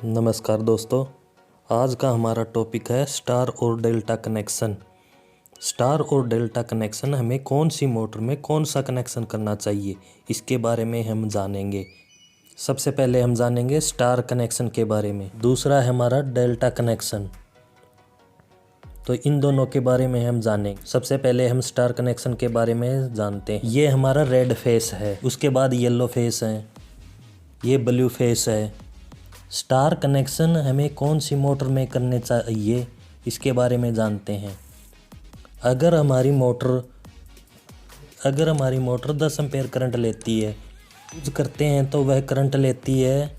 नमस्कार दोस्तों, आज का हमारा टॉपिक है स्टार और डेल्टा कनेक्शन। स्टार और डेल्टा कनेक्शन हमें कौन सी मोटर में कौन सा कनेक्शन करना चाहिए, इसके बारे में हम जानेंगे। सबसे पहले हम जानेंगे स्टार कनेक्शन के बारे में, दूसरा है हमारा डेल्टा कनेक्शन। तो इन दोनों के बारे में हम जानेंगे। सबसे पहले हम स्टार कनेक्शन के बारे में जानते हैं। ये हमारा रेड फेस है, उसके बाद येलो फेस है, ये ब्लू फेस है। स्टार कनेक्शन हमें कौन सी मोटर में करने चाहिए, इसके बारे में जानते हैं। अगर हमारी मोटर 10 एम्पेयर करंट लेती है, यूज करते हैं तो वह करंट लेती है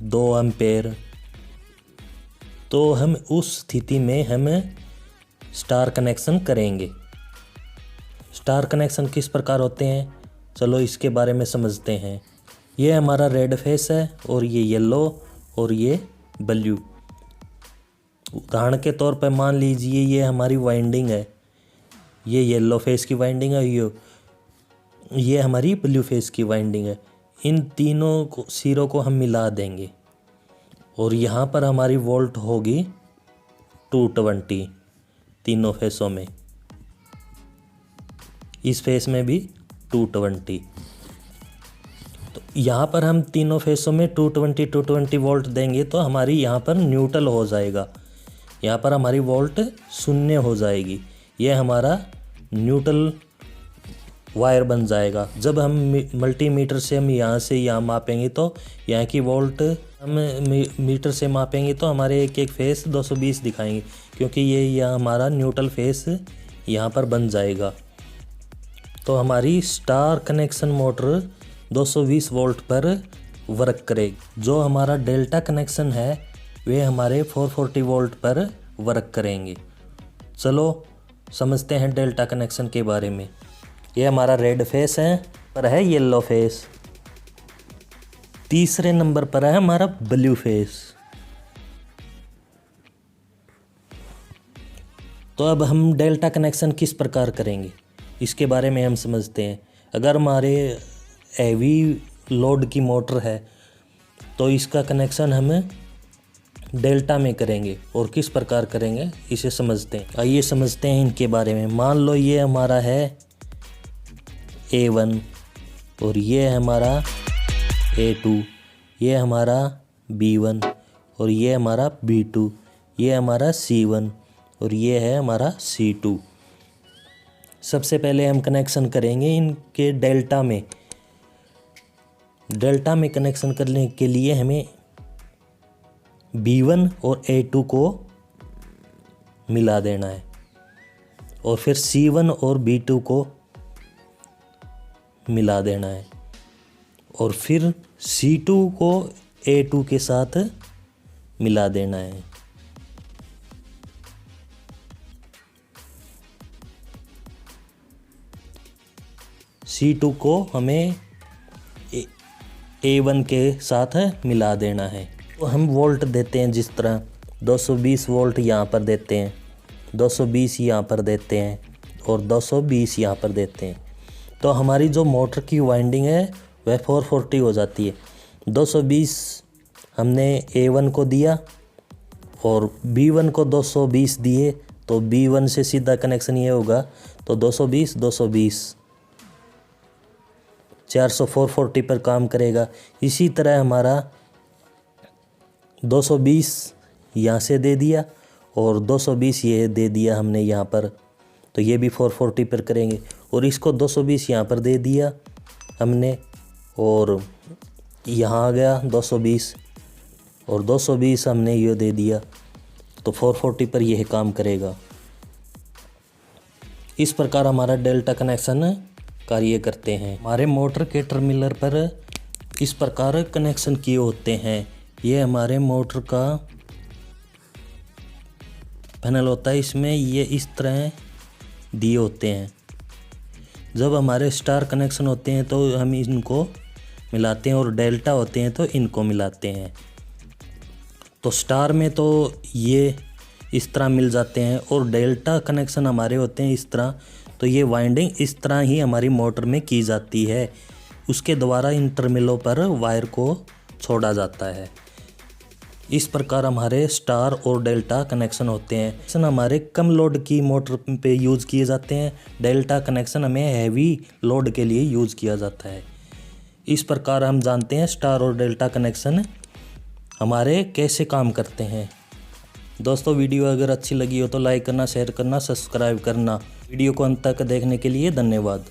2 एम्पेयर, तो हम उस स्थिति में हम स्टार कनेक्शन करेंगे। स्टार कनेक्शन किस प्रकार होते हैं, चलो इसके बारे में समझते हैं। ये हमारा रेड फेस है और ये येलो और ये ब्लू। उदाहरण के तौर पर मान लीजिए ये हमारी वाइंडिंग है, ये येलो फेस की वाइंडिंग है, ये हमारी ब्लू फेस की वाइंडिंग है। इन तीनों सिरों को हम मिला देंगे और यहाँ पर हमारी वोल्ट होगी 220 तीनों फेसों में, इस फेस में भी 220। तो यहाँ पर हम तीनों फेसों में 220 वोल्ट देंगे तो हमारी यहाँ पर न्यूट्रल हो जाएगा, यहाँ पर हमारी वोल्ट शून्य हो जाएगी। यह हमारा न्यूट्रल वायर बन जाएगा। जब हम मल्टीमीटर से हम यहाँ से यहाँ मापेंगे तो यहाँ की वोल्ट हम मीटर से मापेंगे तो हमारे एक एक फेस 220 दिखाएंगे, क्योंकि ये यहाँ हमारा न्यूट्रल फेस यहाँ पर बन जाएगा। तो हमारी स्टार कनेक्शन मोटर 220 वोल्ट पर वर्क करेगी। जो हमारा डेल्टा कनेक्शन है वे हमारे 440 वोल्ट पर वर्क करेंगे। चलो समझते हैं डेल्टा कनेक्शन के बारे में। ये हमारा रेड फेस है, पर है येलो फेस। तीसरे नंबर पर है हमारा ब्लू फेस। तो अब हम डेल्टा कनेक्शन किस प्रकार करेंगे, इसके बारे में हम समझते हैं। अगर हमारे हैवी लोड की मोटर है तो इसका कनेक्शन हम डेल्टा में करेंगे, और किस प्रकार करेंगे इसे समझते हैं। आइए समझते हैं इनके बारे में। मान लो ये हमारा है A1 और ये है हमारा A2, ये हमारा B1 और ये हमारा B2, ये हमारा C1 और ये है हमारा C2। सबसे पहले हम कनेक्शन करेंगे इनके डेल्टा में। डेल्टा में कनेक्शन करने के लिए हमें B1 और A2 को मिला देना है, और फिर C1 और B2 को मिला देना है, और फिर C2 को A2 के साथ मिला देना है। C2 को हमें A1 के साथ मिला देना है। तो हम वोल्ट देते हैं, जिस तरह 220 वोल्ट यहाँ पर देते हैं, 220 यहाँ पर देते हैं और 220 यहाँ पर देते हैं। तो हमारी जो मोटर की वाइंडिंग है वह 440 हो जाती है। 220 हमने A1 को दिया और B1 को 220 दिए, तो B1 से सीधा कनेक्शन ये होगा, तो 220 400 440 पर काम करेगा। इसी तरह हमारा 220 यहाँ से दे दिया और 220 ये दे दिया हमने यहाँ पर, तो ये भी 440 पर करेंगे। और इसको 220 यहाँ पर दे दिया हमने, और यहाँ आ गया 220 और 220 हमने ये दे दिया, तो 440 पर यह काम करेगा। इस प्रकार हमारा डेल्टा कनेक्शन कार्य करते हैं। हमारे मोटर के टर्मिनल पर इस प्रकार कनेक्शन किए होते हैं। ये हमारे मोटर का पैनल होता है, इसमें ये इस तरह दिए होते हैं। जब हमारे स्टार कनेक्शन होते हैं तो हम इनको मिलाते हैं, और डेल्टा होते हैं तो इनको मिलाते हैं। तो स्टार में तो ये इस तरह मिल जाते हैं, और डेल्टा कनेक्शन हमारे होते हैं इस तरह। तो ये वाइंडिंग इस तरह ही हमारी मोटर में की जाती है। उसके द्वारा इन टर्मिनलों पर वायर को छोड़ा जाता है। इस प्रकार हमारे स्टार और डेल्टा कनेक्शन होते हैं। कनेक्शन हमारे कम लोड की मोटर पे यूज़ किए जाते हैं, डेल्टा कनेक्शन हमें हैवी लोड के लिए यूज़ किया जाता है। इस प्रकार हम जानते हैं स्टार और डेल्टा कनेक्शन हमारे कैसे काम करते हैं। दोस्तों वीडियो अगर अच्छी लगी हो तो लाइक करना, शेयर करना, सब्सक्राइब करना। वीडियो को अंत तक देखने के लिए धन्यवाद।